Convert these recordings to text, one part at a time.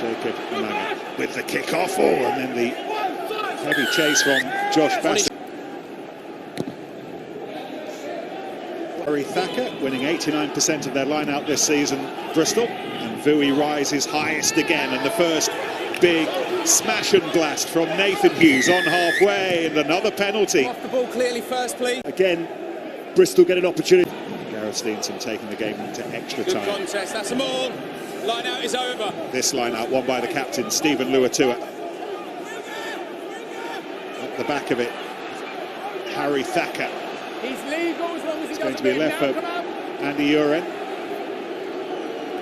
Jacob Amanga with the kick-off, and then the heavy chase from Josh Bassett. Harry Thacker winning 89% of their line-out this season, Bristol, and Vui rises highest again, and the first big smash and blast from Nathan Hughes on halfway, and another penalty. Off the ball clearly first, please. Again, Bristol get an opportunity. Gareth Steenson taking the game into extra Good time. contest, that's them all. Line out is over. This line out won by the captain, Stephen Luatua. At the back of it, Harry Thacker. He's legal as long as he It's going to be left for Andy Uren.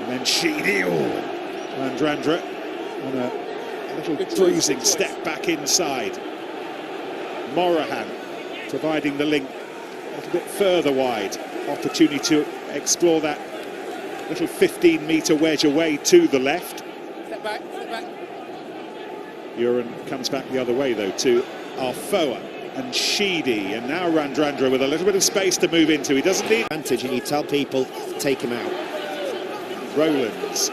And then Sheedy, Randrandra on a little bruising step back inside. Morahan providing the link a little bit further wide. Opportunity to explore that little 15-metre wedge away to the left. Step back, step back. Uren comes back the other way though to Arfoa and Sheedy, and now Randrandra with a little bit of space to move into. He doesn't need advantage, and you tell people take him out. Rowlands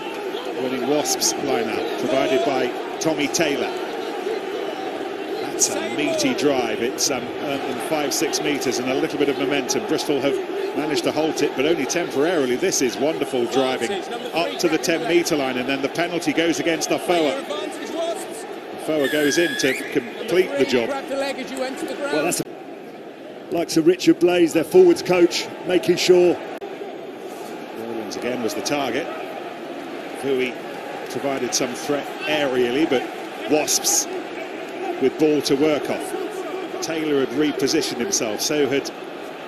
winning Wasps line-out, provided by Tommy Taylor. That's a meaty drive. It's earned them 5-6 metres and a little bit of momentum. Bristol have managed to halt it, but only temporarily. This is wonderful driving up to the 10-metre line, and then the penalty goes against Arfoa. Arfoa goes in to complete the job. Well, that's like Sir Richard Blaze, their forwards coach, making sure. Rowlands again was the target. Vui provided some threat aerially, but Wasps with ball to work off. Taylor had repositioned himself, so had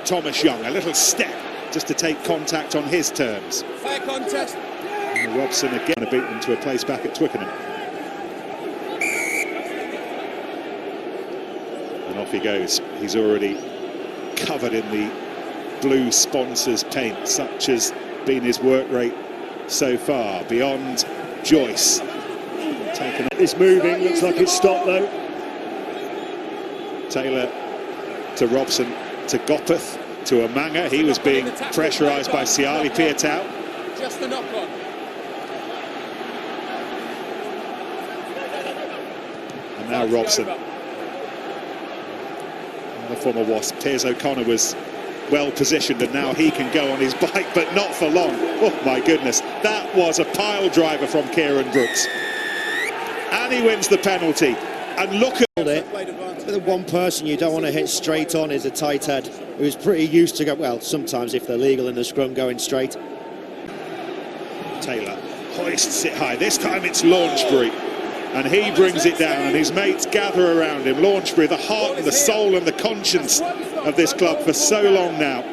Thomas Young. A little step just to take contact on his terms. Fair contest. And Robson again to beat them to a place back at Twickenham. And off he goes. He's already covered in the blue sponsors paint, such has been his work rate so far. Beyond Joyce. Taken. It's moving, looks like it's stopped though. Taylor to Robson, to Gopeth, to Amanga. He was being pressurised by Siali Piatau. Just the knock-on. And now Robson. The former Wasp, Piers O'Connor, was well positioned, and now he can go on his bike, but not for long. Oh my goodness, that was a pile driver from Kieran Brooks. And he wins the penalty. And look at it. The one person you don't want to hit straight on is a tight head who's pretty used to go, well, sometimes if they're legal in the scrum, going straight. Taylor hoists it high. This time it's Launchbury, and he brings it down, and his mates gather around him. Launchbury, the heart and the soul and the conscience of this club for so long now.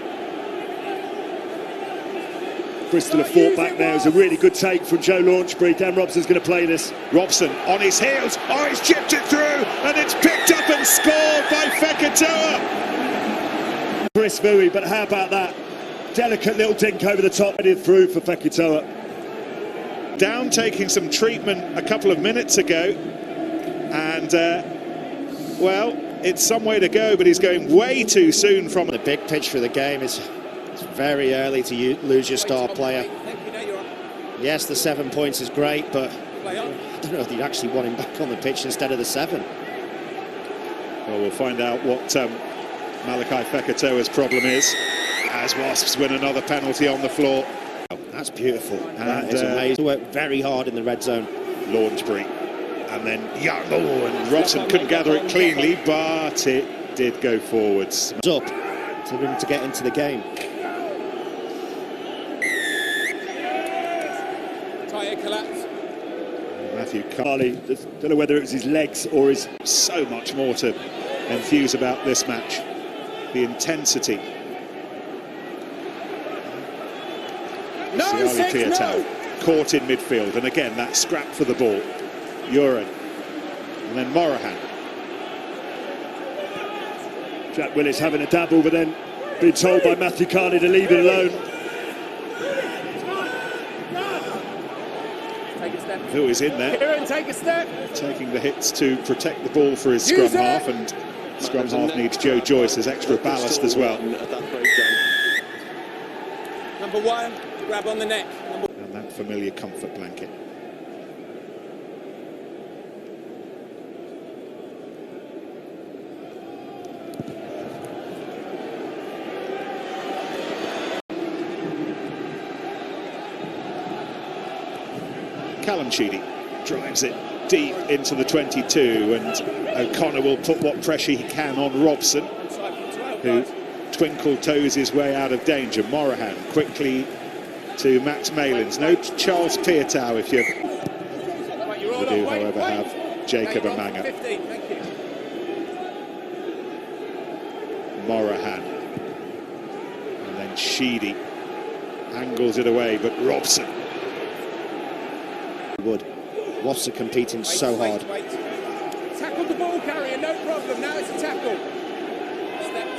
Bristol have fought back there. It was a really good take from Joe Launchbury. Dan Robson's going to play this. Robson on his heels. Oh, he's chipped it through, and it's picked up and scored by Fekitoa. Chris Vui, but how about that? Delicate little dink over the top, headed through for Fekitoa. Down, taking some treatment a couple of minutes ago, and well, it's some way to go, but he's going way too soon from the big picture of the game. It's very early to lose your star player. Yes, the 7 points is great, but I don't know if you actually want him back on the pitch instead of the 7. Well, we'll find out what Malachi Fekitoa's problem is, as Wasps win another penalty on the floor. That's beautiful. That is amazing. Worked very hard in the red zone. Launchbury, and then Young, and Robson couldn't gather it cleanly, but it did go forwards. Up to them to get into the game. Tyre collapse. Matthew Carley, don't know whether it was his legs or his... So much more to enthuse about this match. The intensity. Siali Piatau caught in midfield, and again that scrap for the ball. Uren, and then Morahan. Jack Willis having a dabble, but then being told by Matthew Carney to leave it alone. Who is in there? Kieran, take a step. Taking the hits to protect the ball for his scrum half, and scrum half needs Joe Joyce as extra ballast as well. Number 1, grab on the neck. And that familiar comfort blanket. Callum Sheedy drives it deep into the 22, and O'Connor will put what pressure he can on Robson, who twinkle toes his way out of danger. Morahan quickly to Max Malins. No Charles Piatow if you do, however, have Jacob Amanga. Morahan, and then Sheedy angles it away, but Robson would. Wasps are competing so hard. Tackled the ball carrier, no problem. Now it's a tackle.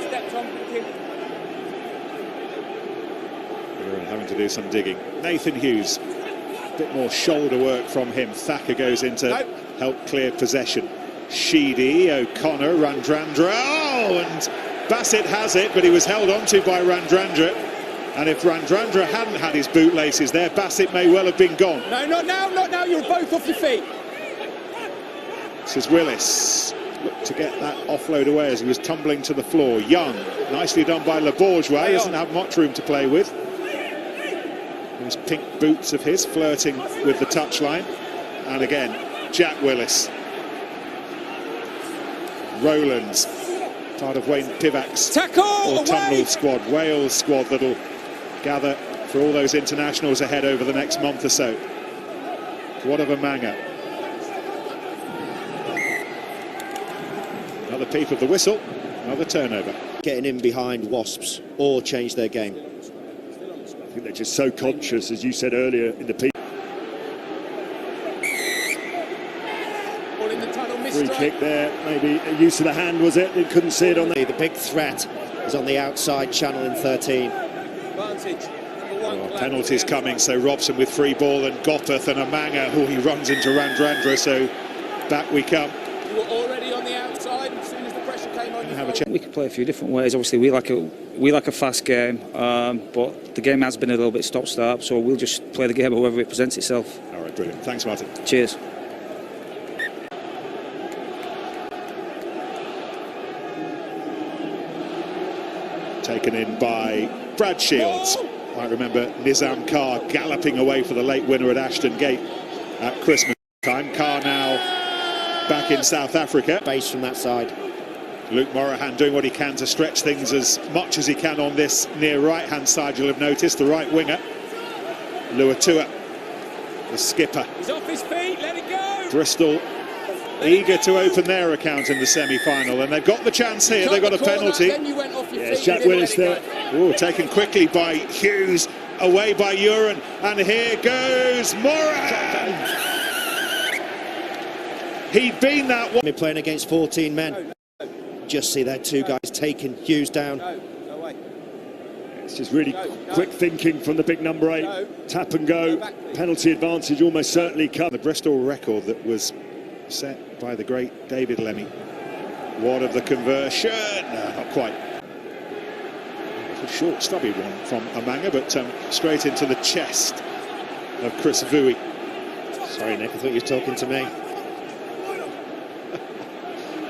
Stepped on. We're having to do some digging. Nathan Hughes, a bit more shoulder work from him. Thacker goes in to help clear possession. Sheedy, O'Connor, Randrandra. Oh, and Bassett has it, but he was held onto by Randrandra. And if Randrandra hadn't had his bootlaces there, Bassett may well have been gone. No, not now, not now. You're both off your feet. This is Willis. Looked to get that offload away as he was tumbling to the floor. Young, nicely done by Le Bourgeois. He doesn't have much room to play with. Those pink boots of his flirting with the touchline. And again, Jack Willis. Rowlands, part of Wayne Pivac's autumnal squad, Wales squad that'll gather for all those internationals ahead over the next month or so. What of a Manga. Another peep of the whistle, another turnover. Getting in behind Wasps or change their game. I think they're just so conscious, as you said earlier in the piece. Free kick there, maybe a use of the hand, was it? They couldn't see it on the big threat is on the outside channel in 13. Penalties coming, so Robson with free ball and Gopeth and Amanga. Oh, he runs into Randrandra, so back we come. You were already on the outside as soon as the pressure came on. Have a check. We could play a few different ways. Obviously, we like a fast game, but the game has been a little bit stop-start, so we'll just play the game however it presents itself. All right, brilliant. Thanks, Martin. Cheers. Taken in by Brad Shields. I remember Nizam Carr galloping away for the late winner at Ashton Gate at Christmas time. Carr now back in South Africa. Base from that side. Luke Morahan doing what he can to stretch things as much as he can on this near right-hand side. You'll have noticed the right winger, Luatua, the skipper. He's off his feet, let it go! Bristol eager to open their account in the semi-final, and they've got the chance here. They've got a penalty. Yes, Jack Willis there. Oh, taken quickly by Hughes, away by Uren, and here goes Morahan. He'd been that one. We're playing against 14 men. Just see their two guys taking Hughes down. It's just really quick thinking from the big number 8. Tap and go. Penalty advantage almost certainly come. The Bristol record that was set by the great David Lemmy. What of the conversion? No, not quite. A short, stubby one from Amanga, but straight into the chest of Chris Vui. Sorry, Nick, I thought you were talking to me.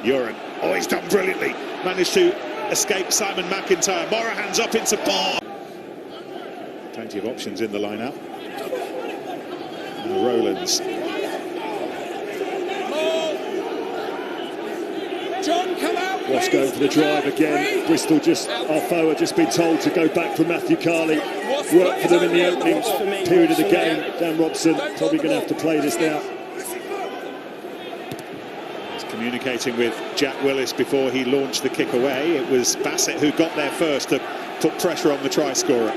Uren, oh, he's done brilliantly. Managed to escape Simon McIntyre. Morahan's up into ball. Plenty of options in the lineup. And Rowlands. John, come out. Wasps going for the drive again. Bristol our foe had just been told to go back from Matthew Carley. Work for them in the opening period of the game. Dan Robson probably going to have to play this now. He's communicating with Jack Willis before he launched the kick away. It was Bassett who got there first to put pressure on the try scorer.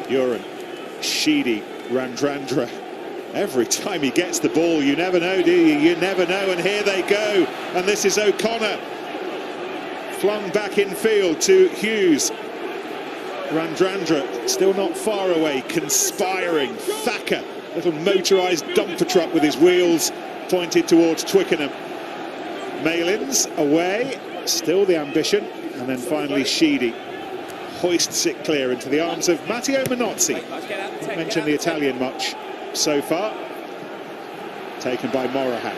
Uren, Sheedy, Randrandra. Every time he gets the ball, you never know, do you? You never know, and here they go. And this is O'Connor. Flung back in field to Hughes. Randrandra still not far away, conspiring. Thacker, little motorised dumper truck with his wheels pointed towards Twickenham. Malins away, still the ambition. And then finally Sheedy hoists it clear into the arms of Matteo Minozzi. Not mentioned the Italian much so far. Taken by Morahan.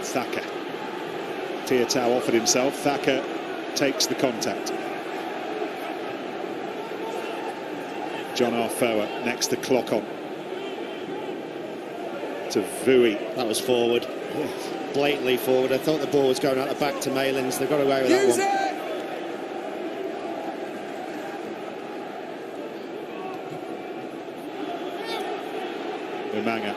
Thacker. Piatow offered himself. Thacker takes the contact. John Arfoa next to clock on. To Vui. That was forward. Blatantly forward. I thought the ball was going out the back to Malins. They got away with that one. Umanga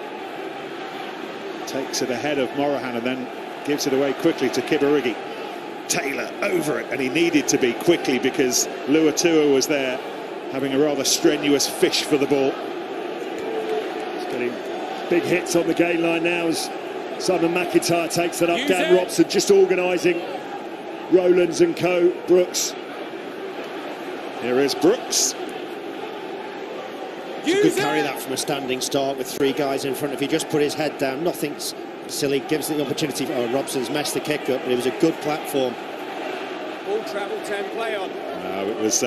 takes it ahead of Morahan and then gives it away quickly to Kibarigi. Taylor over it, and he needed to be quickly because Luatua was there having a rather strenuous fish for the ball. He's getting big hits on the gain line now as Simon McIntyre takes it up. Dan Robson just organising Rowlands and co. Brooks. Here is Brooks. It's a good carry that from a standing start with three guys in front. If he just put his head down, nothing's silly. Gives the opportunity. Oh, Robson's messed the kick up, but it was a good platform. Ball travel, 10, play on. It was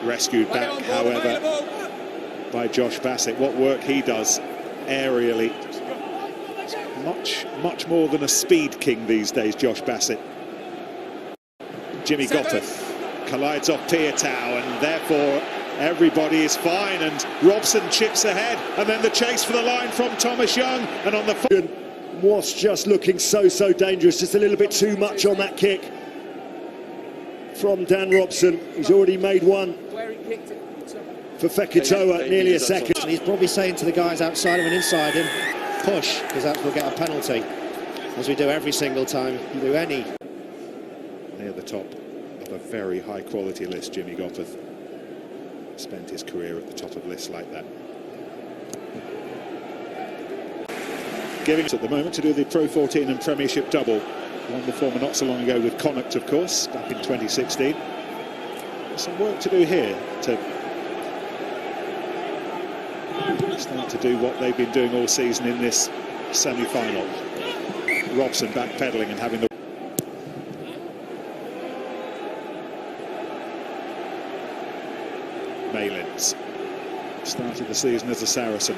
rescued back, however, by Josh Bassett. What work he does aerially. Much more than a speed king these days, Josh Bassett. Jimmy Gopperth collides off Piatau, and therefore everybody is fine, and Robson chips ahead, and then the chase for the line from Thomas Young, and on the Wasps just looking so dangerous, just a little bit too much on that kick from Dan Robson. He's already made one for Fekitoa, nearly a second. And he's probably saying to the guys outside him and inside him, push, because that will get a penalty, as we do every single time you do any. Near the top of a very high quality list, Jimmy Gopperth spent his career at the top of lists like that. Giving us at the moment to do the Pro 14 and Premiership double. Won the former not so long ago with Connacht, of course, back in 2016. There's some work to do here to start to do what they've been doing all season in this semi-final. Robson backpedaling and having the Malins started the season as a Saracen,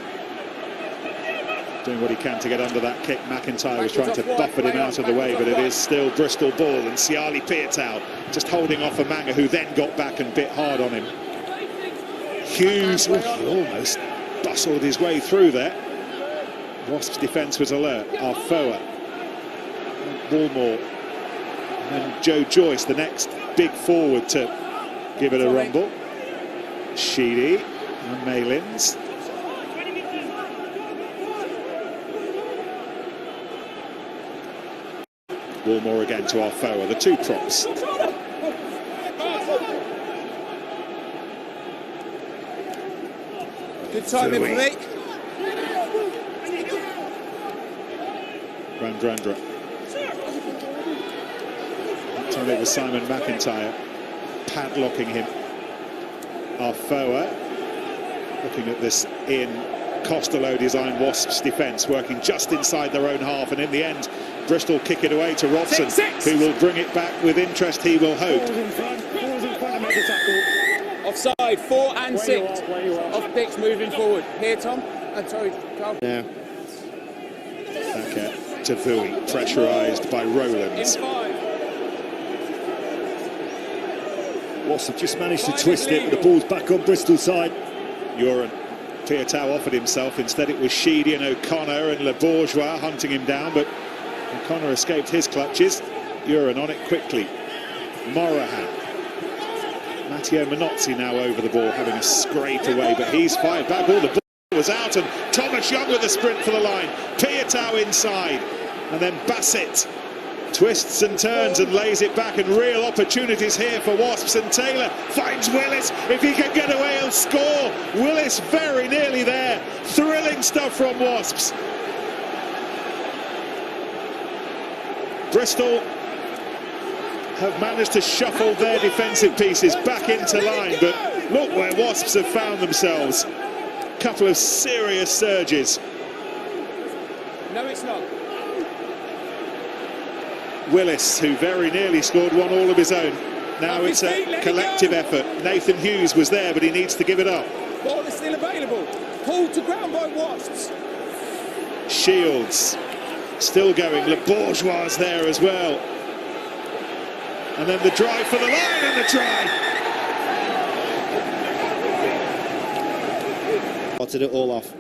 doing what he can to get under that kick. McIntyre was trying to buffet him out of the way, but it is still Bristol ball, and Siali Piatau just holding off Umanga, who then got back and bit hard on him. Hughes almost bustled his way through there. Wasps' defence was alert. Arfoa, Bullmore, and Joe Joyce, the next big forward to give it a rumble. Sheedy and Malins. Bullmore again to Arfoa, the two props. Good timing for me. Randrandra. That time it was Simon McIntyre padlocking him. Arfoa looking at this in Costello design Wasps defence, working just inside their own half, and in the end Bristol kick it away to Robson, who will bring it back with interest, he will hope. Offside, 4 and 6. Off pitch, moving forward. Here, Tom. Sorry, Carl. Yeah. Back to Vui, pressurised by Rowlands. Wasps have just managed to twist it, but the ball's back on Bristol side. Uren. Piatau offered himself, instead it was Sheedy and O'Connor and Le Bourgeois hunting him down, but O'Connor escaped his clutches. Uren on it quickly. Morahan. Matteo Minozzi now over the ball, having a scrape away, but he's fired back. All the ball was out, and Thomas Young with a sprint for the line. Piatau inside, and then Bassett twists and turns and lays it back, and real opportunities here for Wasps, and Taylor finds Willis. If he can get away, he'll score. Willis very nearly there. Thrilling stuff from Wasps. Bristol have managed to shuffle their defensive pieces back into line, but look where Wasps have found themselves. A couple of serious surges. No, it's not. Willis, who very nearly scored one all of his own. Now it's a collective effort. Nathan Hughes was there, but he needs to give it up. Ball is still available. Pulled to ground by Wasps. Shields still going. Le Bourgeois there as well. And then the drive for the line, and the try. spotted it all off.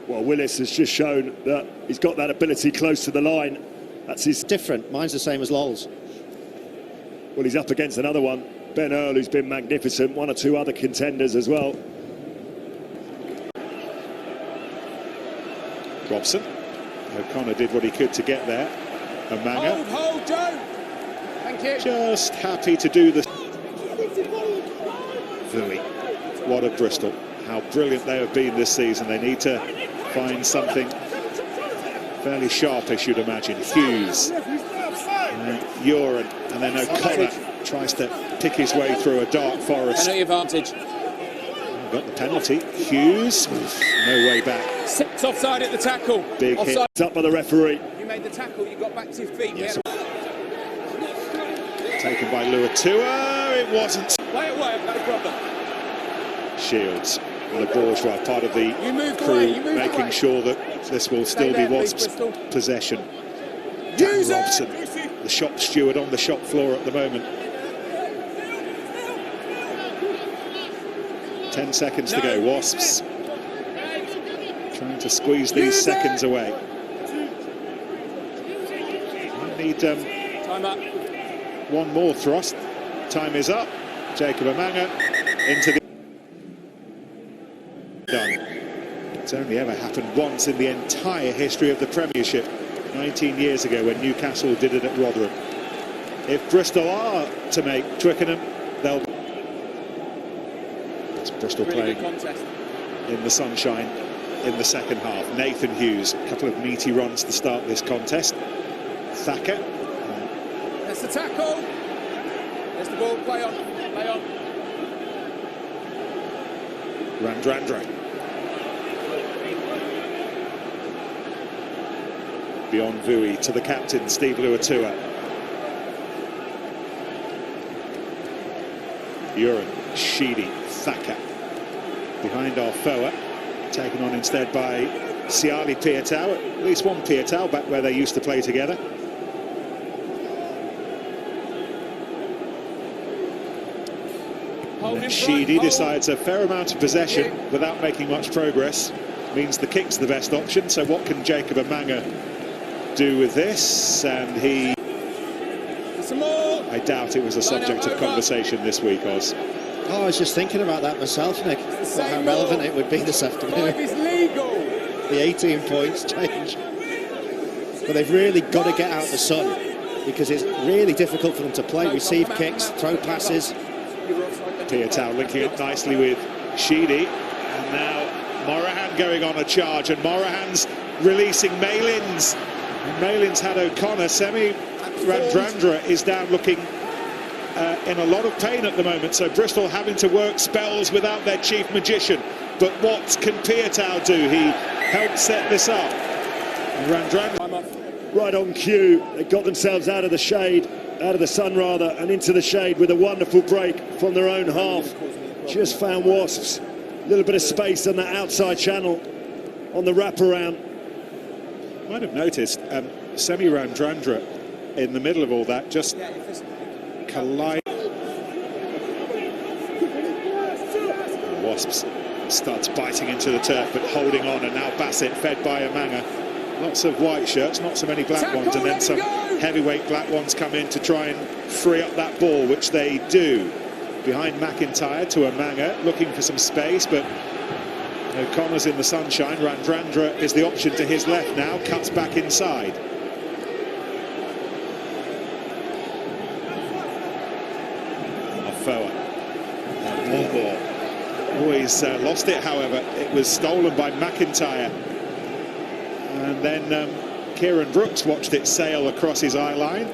Well, Willis has just shown that he's got that ability close to the line. That's his... Different. Mine's the same as Lowell's. Well, he's up against another one, Ben Earl, who's been magnificent. One or two other contenders as well. Robson. O'Connor did what he could to get there. Amanga. Hold, Joe. Thank you. Just happy to do the... Vui. What a Bristol. How brilliant they have been this season. They need to find something fairly sharpish, you'd imagine. Hughes. Uren. And then O'Connor tries to pick his way through a dark forest. Penalty advantage. Got the penalty. Hughes. No way back. Six offside at the tackle. Big offside. hit. It's up by the referee. You made the tackle, you got back to your feet. Yes. Taken by Luatua. It wasn't. Play away, I've got a problem. Shields. And the bourgeois, part of the crew, making sure that this will still be Wasps' possession. Dan Robson, the shop steward on the shop floor at the moment. 10 seconds to go. Wasps trying to squeeze these seconds away. Might need Time up. one more thrust. Time is up. Jacob Amanga into the... Done. It's only ever happened once in the entire history of the Premiership, 19 years ago when Newcastle did it at Rotherham. If Bristol are to make Twickenham, they'll... It's Bristol Really playing in the sunshine in the second half. Nathan Hughes, a couple of meaty runs to start this contest. Thacker. That's the tackle. There's the ball, play on, play on. Randrandra. Beyond Vui to the captain, Steve Luatua. Uren, Sheedy, Thacker. Behind Arfoa, taken on instead by Siali Piatau. At least one Piatau back where they used to play together. Sheedy decides a fair amount of possession without making much progress. Means the kick's the best option. So what can Jacob Amanga do with this? And he... I doubt it was a subject of conversation this week, Oz. Oh, I was just thinking about that myself, Nick. How relevant it would be this afternoon. It's legal. The 18 points change. But they've really got to get out of the sun because it's really difficult for them to play, receive kicks, throw passes. Piatau linking up nicely with Sheedy. And now Morahan going on a charge, and Morahan's releasing Malins. Malins had O'Connor. Semi Randrandra is down looking in a lot of pain at the moment, so Bristol having to work spells without their chief magician. But what can Piatau do? He helped set this up. Randrandra right on cue. They got themselves out of the shade, out of the sun rather, and into the shade with a wonderful break from their own half. Just found Wasps. A little bit of space on that outside channel on the wraparound. Might have noticed Semi Randrandra in the middle of all that just collide. Wasps starts biting into the turf but holding on, and now Bassett fed by Amanga. Lots of white shirts, not so many black ones, and then some heavyweight black ones come in to try and free up that ball, which they do. Behind McIntyre to Amanga, looking for some space, but O'Connor's in the sunshine. Randrandra is the option to his left now, cuts back inside. Arfoa. And one more. Always lost it, however. It was stolen by McIntyre. And then Kieran Brooks watched it sail across his eye line.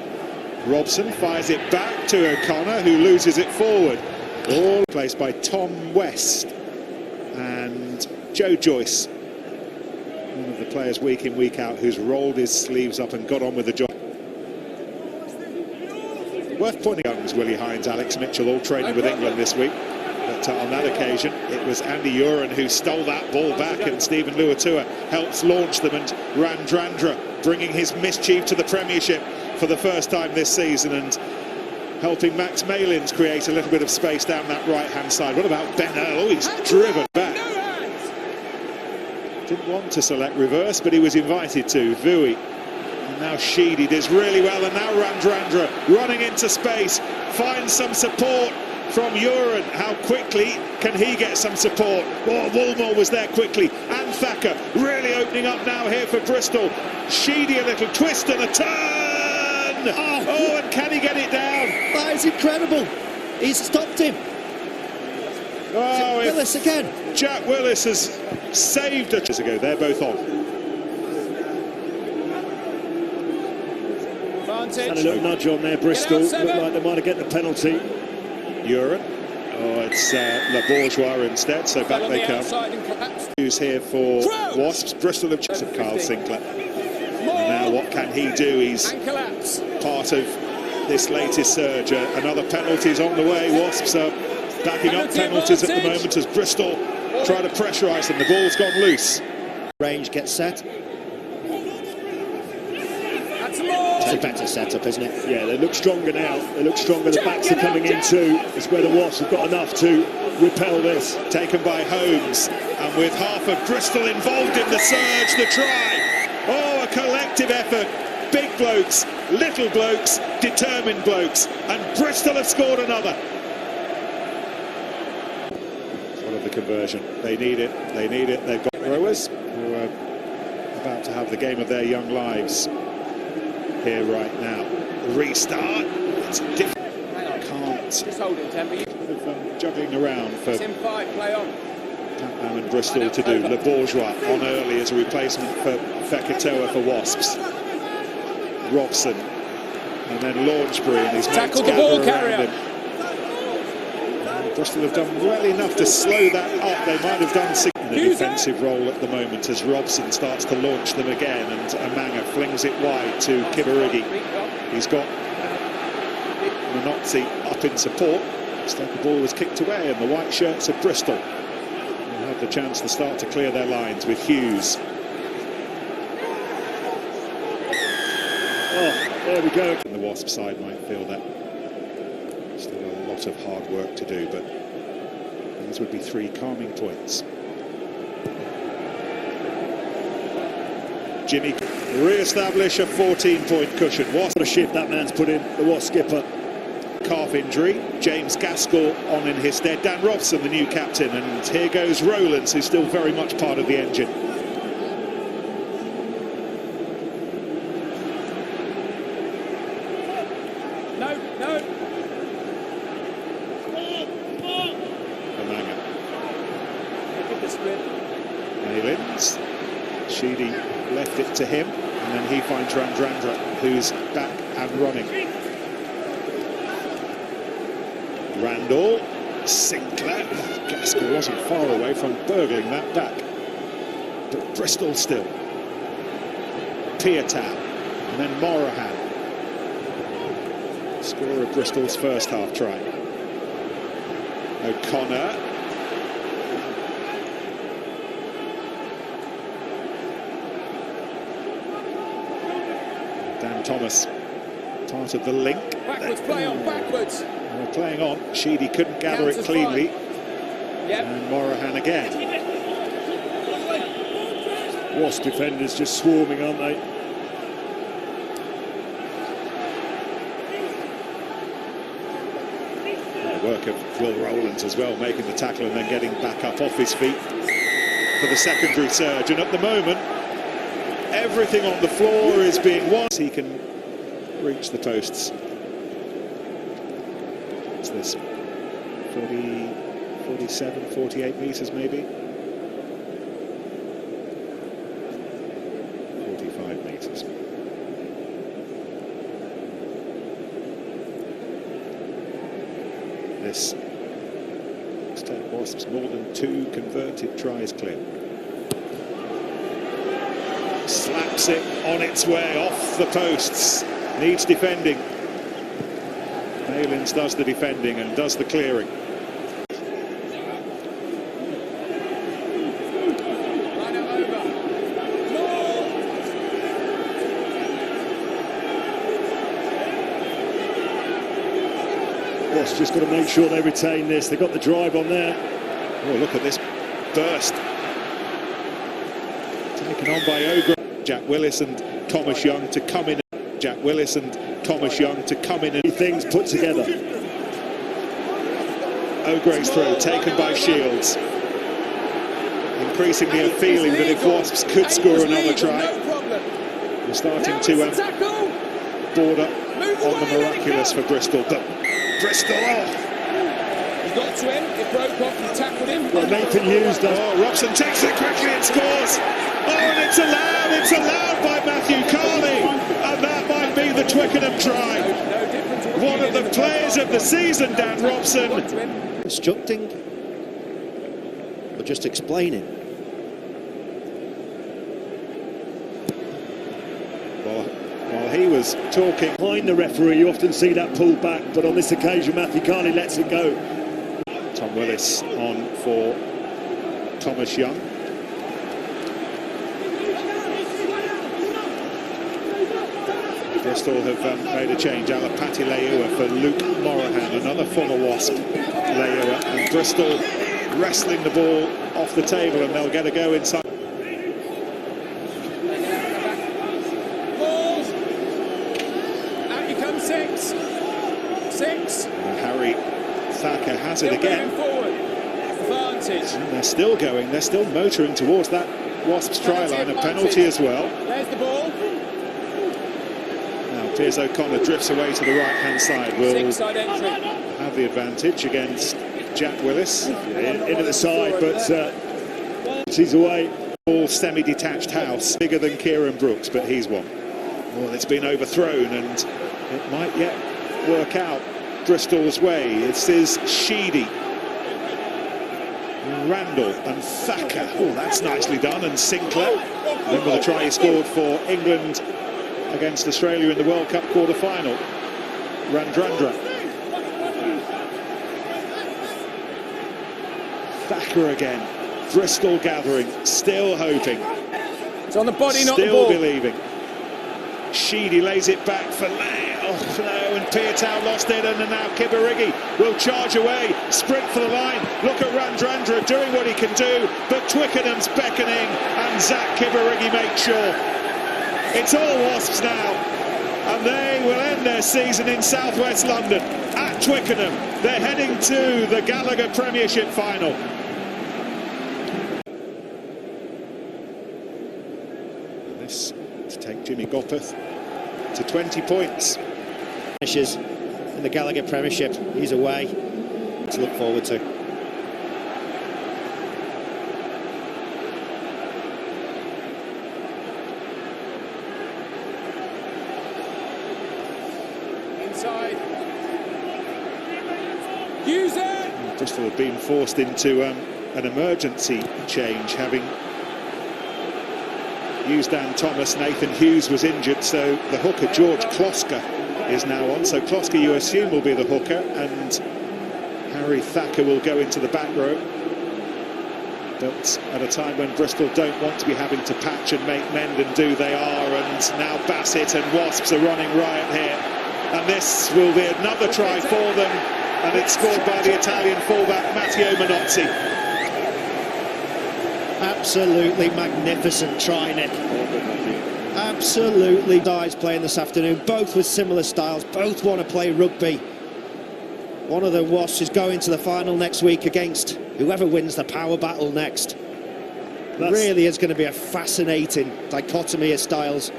Robson fires it back to O'Connor, who loses it forward. All placed by Tom West and Joe Joyce, one of the players week in, week out, who's rolled his sleeves up and got on with the job. Worth pointing out was Willie Hines, Alex Mitchell, all training with England this week. But on that occasion, it was Andy Uren who stole that ball back, and Stephen Luatua helps launch them, and Randrandra bringing his mischief to the Premiership for the first time this season, and helping Max Malins create a little bit of space down that right-hand side. What about Ben Earl? Oh, he's driven back. Didn't want to select reverse, but he was invited to. Vui. And now Sheedy does really well, and now Ramdrandra running into space, finds some support from Uren. How quickly can he get some support? Oh, Woolmore was there quickly, and Thacker really opening up now here for Bristol. Sheedy, a little twist and a turn! Oh, and can he get it down? That is incredible. He's stopped him. Oh, Willis again. Jack Willis has saved it. Ago, they're both on. Had a little nudge on there, Bristol. Looked like they might have get the penalty. Uren. Oh, it's Le Bourgeois instead, so back they come. Who's here for Wasps? Bristol have chosen Carl Sinclair. And now what can he do? He's part of this latest surge. Another penalty's on the way. Wasps are backing up penalties at the moment as Bristol try to pressurise them. The ball's gone loose. Range gets set. It's a better setup, isn't it? Yeah, they look stronger now. They look stronger. The backs are coming in too. It's where the Wasps have got enough to repel this. Taken by Holmes, and with half of Bristol involved in the surge, the try. Oh, a collective effort. Big blokes, little blokes, determined blokes, and Bristol have scored another. The conversion. They need it. They need it. They've got rowers who are about to have the game of their young lives here right now. Restart. It's different. Can't. Just hold it, Temper. Juggling around for It's in 5, play on. Capman and Bristol to do. Le Bourgeois on early as a replacement for Fekitoa for Wasps. Robson and then Launchbury and his mates Tackle the ball gather around carrier. him. Bristol have done well enough to slow that up. They might have done in a defensive role at the moment as Robson starts to launch them again, and Amanga flings it wide to Kibarigi. He's got Minozzi up in support. Instead the ball was kicked away, and the white shirts of Bristol will have the chance to start to clear their lines with Hughes. Oh, there we go. And the Wasp side might feel that still a lot of hard work to do, but these would be 3 calming points. Jimmy re-establish a 14-point cushion. What a shift that man's put in, the Wasp skipper. Calf injury. James Gaskell on in his stead. Dan Robson, the new captain, and here goes Rowlands, who's still very much part of the engine. Malins. Sheedy left it to him, and then he finds Ramdrandra, who's back and running. Randall, Sinclair. Gaskell wasn't far away from burgling that back, but Bristol still. Piatow, and then Morahan. Score of Bristol's first half try. O'Connor. Dan Thomas, part of the link. Backwards, play on, backwards. We're playing on. Sheedy couldn't gather it cleanly. And Morahan again. Wasp defenders just swarming, aren't they? And the work of Will Rowlands as well, making the tackle and then getting back up off his feet for the secondary surge. And at the moment, everything on the floor is being won. He can reach the posts. What's this? 40, 47, 48 metres maybe? 45 metres. This State Wasps more than 2 converted tries clear. Slaps it on its way off the posts. Needs defending. Malins does the defending and does the clearing. Wasps just got to make sure they retain this. They've got the drive on there. Oh, look at this burst. Taken on by O'Gray. Jack Willis and Thomas Young to come in. Jack Willis and Thomas Young to come in and things put together. O'Gray's throw taken by Shields. Increasingly a feeling that if Wasps could score another try, we're starting to border on the miraculous for Bristol. But Bristol, He got to him, it broke off, he tackled him. Well, Nathan Hughes does. oh, Robson takes it quickly and scores. Oh, and it's allowed by Matthew Carley. And that might be the Twickenham try. One of the players of the season, Dan Robson. Instructing or just explaining? While he was talking Behind the referee, you often see that pulled back, but on this occasion, Matthew Carney lets it go. Tom Willis on for Thomas Young. Bristol have made a change. Alapati Leua for Luke Morahan, another former Wasp. Leua and Bristol wrestling the ball off the table, and they'll get a go inside. Out you come six. Harry Thacker has it again. Advantage. And they're still going, they're still motoring towards that Wasps try line, a penalty as well. There's the ball. Now Piers O'Connor drifts away to the right-hand side. Will Six-side entry. have the advantage against Jack Willis. Into the side, but he's away. All semi-detached house, bigger than Kieran Brooks, but he's one. Well, it's been overthrown, and it might yet work out Bristol's way. This is Sheedy, Randall and Thacker. Oh, that's nicely done. And Sinclair. Remember the try he scored for England against Australia in the World Cup quarter-final. Randrandra. Thacker again. Bristol gathering, still hoping. It's on the body, not the Still ball. believing. Sheedy lays it back for Lay. Oh no, and Piatow lost it, and now Kibarigi will charge away, sprint for the line. Look at Randrandra doing what he can do, but Twickenham's beckoning, and Zach Kibarigi makes sure. It's all Wasps now, and they will end their season in southwest London at Twickenham. They're heading to the Gallagher Premiership final. And this to take Jimmy Gopperth to 20 points. Finishes in the Gallagher Premiership. He's away to look forward to. Inside. Use it! Bristol have been forced into an emergency change, having used Dan Thomas. Nathan Hughes was injured, so the hooker George Kloska is now on. So Kloska, you assume, will be the hooker, and Harry Thacker will go into the back row. But at a time when Bristol don't want to be having to patch and make mend, and do they are, and now Bassett and Wasps are running riot here. And this will be another try for them, and it's scored by the Italian fullback Matteo Minozzi. Absolutely magnificent try, Nick. Absolutely. Guys playing this afternoon, both with similar styles, both want to play rugby. One of the Wasps is going to the final next week against whoever wins the power battle next. Really is going to be a fascinating dichotomy of styles.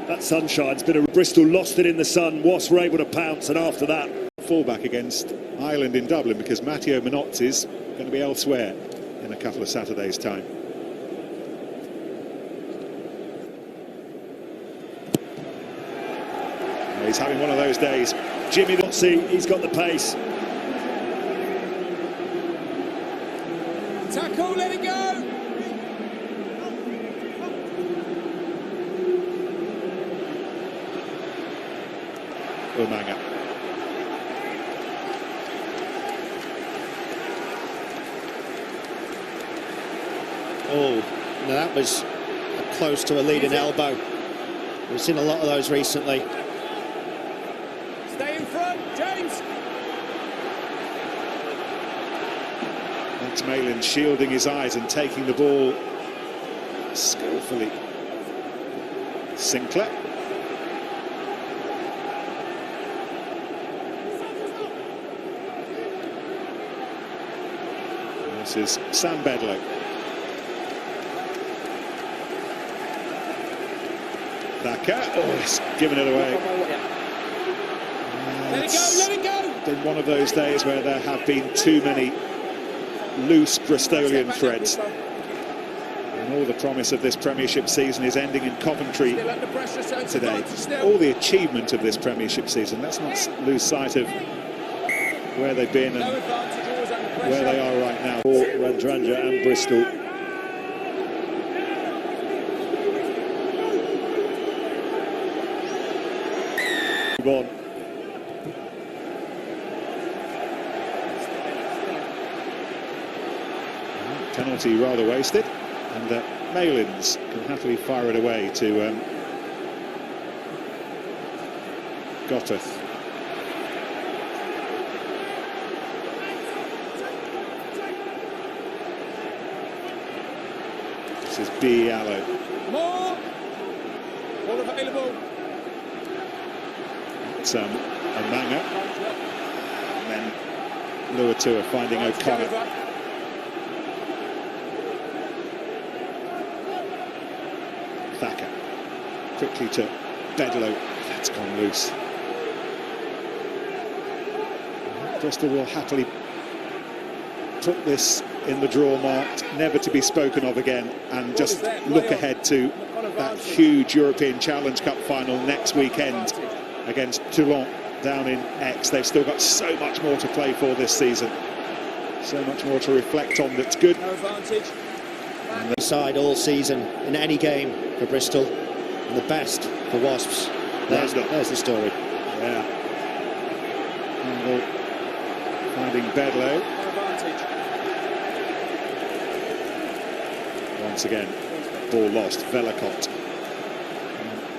That sunshine's been a Bristol lost it in the sun. Wasps were able to pounce, and after that, Fullback against Ireland in Dublin, because Matteo Minozzi's going to be elsewhere in a couple of Saturdays' time. He's having one of those days. Jimmy, he's got the pace. Tackle, let it go! Umanga. Oh, now that was close to a leading elbow. We've seen a lot of those recently. Stay in front, James! Max Malin shielding his eyes and taking the ball skillfully carefully. Sinclair. This is Sam Bedlow. Thacker. Oh, he's given it away. Let it go! Been one of those days where there have been too many loose Bristolian threads. And all the promise of this Premiership season is ending in Coventry today. All the achievement of this Premiership season. Let's not lose sight of where they've been and where they are right now. For Radradra and Bristol. Move on. Penalty rather wasted, and Malins can happily fire it away to Gotteth. This is Bialo. More! All available. It's Amanga. And then Luatua finding O'Connor. Thacker. Quickly to Bedlow. That's gone loose. Bristol will happily put this in the draw marked, never to be spoken of again, and just look ahead to that huge European Challenge Cup final next weekend against Toulon down in Aix. They've still got so much more to play for this season, so much more to reflect on. That's good. No advantage. And the side all season in any game for Bristol, and the best for Wasps. There's the story. Yeah. Randall finding Bedlow. Once again, ball lost. Velicott.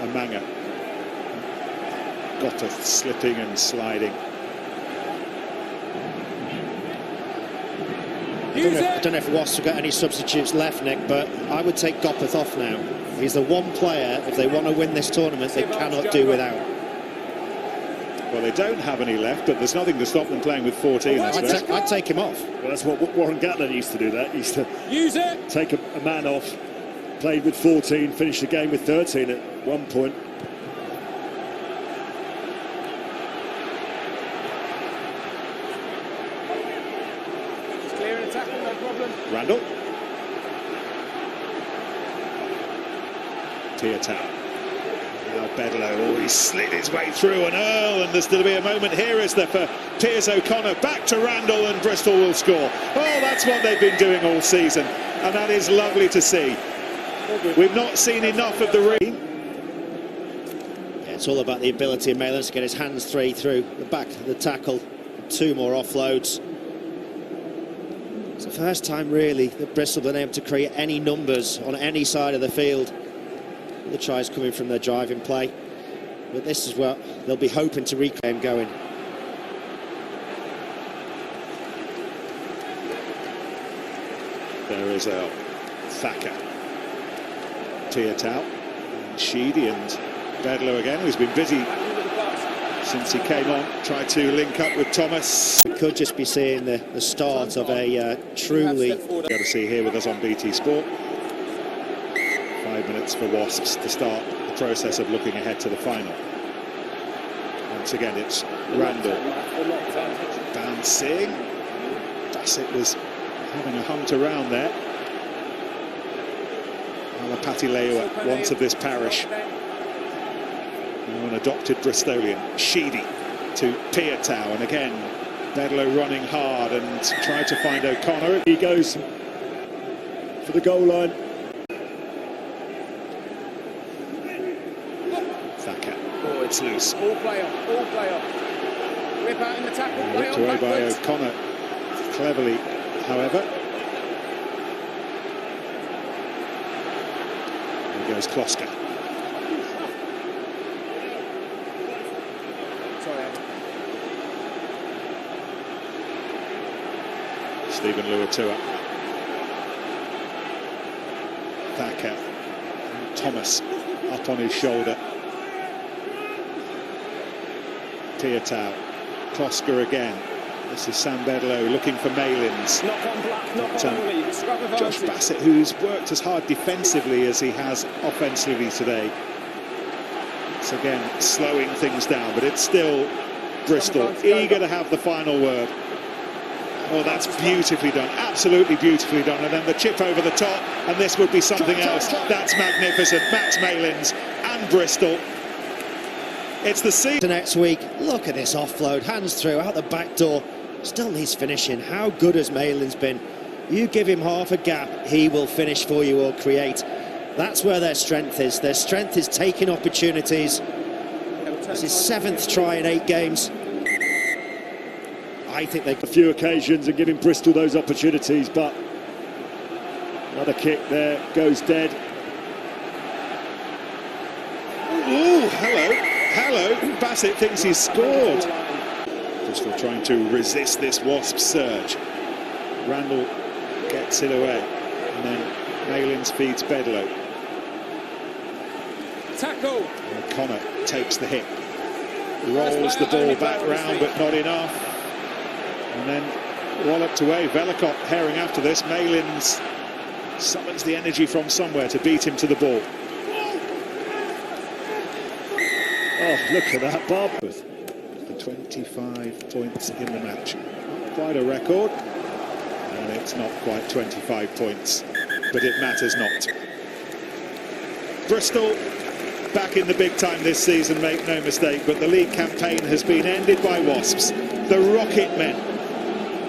Amanga. Gotteth slipping and sliding. I don't know if Wasps have got any substitutes left, Nick, but I would take Gotteth off now. He's the one player, if they want to win this tournament, they cannot do without. Well, they don't have any left, but there's nothing to stop them playing with 14. I'd take him off. Well, that's what Warren Gatland used to do. That he used to take a man off, played with 14, finished the game with 13 at one point. Randall. Tiatau. Now Bedlow, oh, he slid his way through an Earl, and there's going to be a moment here, is there, for Piers O'Connor. Back to Randall, and Bristol will score. Oh, that's what they've been doing all season, and that is lovely to see. We've not seen enough of the ring. Yeah, it's all about the ability of Malins to get his hands through the back of the tackle. 2 more offloads. It's the first time really that Bristol have been able to create any numbers on any side of the field. The tries coming from their driving play, but this is what they'll be hoping to reclaim going. There is Thacker, Tiatau, and Sheedy, and Bedlow again, who's been busy since he came on. Tried to link up with Thomas. We could just be seeing the start of a truly... Got to see here with us on BT Sport. 5 minutes for Wasps to start the process of looking ahead to the final. Once again, it's Randall bouncing. Bassett was having a hunt around there. Alapatileua, once of this parish. Now an adopted Bristolian. Sheedy to Tiatau, and again Bedlow running hard and tried to find O'Connor. He goes for the goal line. Thacker. Oh, it's loose. All play off, all play off. Whip out in the tackle, Ripped away by O'Connor. Cleverly, however. There goes Kloska. Stephen Luatua. Thacker. Thomas up on his shoulder. Tiatau, Kloska again. This is Sam Bedlow looking for Malins. Josh Bassett, who's worked as hard defensively as he has offensively today. It's again slowing things down, but it's still Bristol eager to have the final word. Oh, that's beautifully done, absolutely beautifully done. And then the chip over the top, and this would be something else. That's magnificent. Max Malins and Bristol. It's the season. Next week, look at this offload, hands through, out the back door. Still needs finishing. How good has Malins been? You give him half a gap, he will finish for you or create. That's where their strength is. Their strength is taking opportunities. This is 7th try in 8 games. I think they... A few occasions and giving Bristol those opportunities, but another kick there goes dead. Ooh, hello. Bassett thinks he's scored. Bristol trying to resist this Wasps surge. Randall gets it away, and then Malins feeds Bedlow. Tackle. And Connor takes the hit. Rolls the ball back round, but not enough. And then walloped away. Velikot herring after this. Malins summons the energy from somewhere to beat him to the ball. Oh, look at that, Bob. The 25 points in the match. Not quite a record. And it's not quite 25 points, but it matters not. Bristol back in the big time this season, make no mistake, but the league campaign has been ended by Wasps. The Rocket Men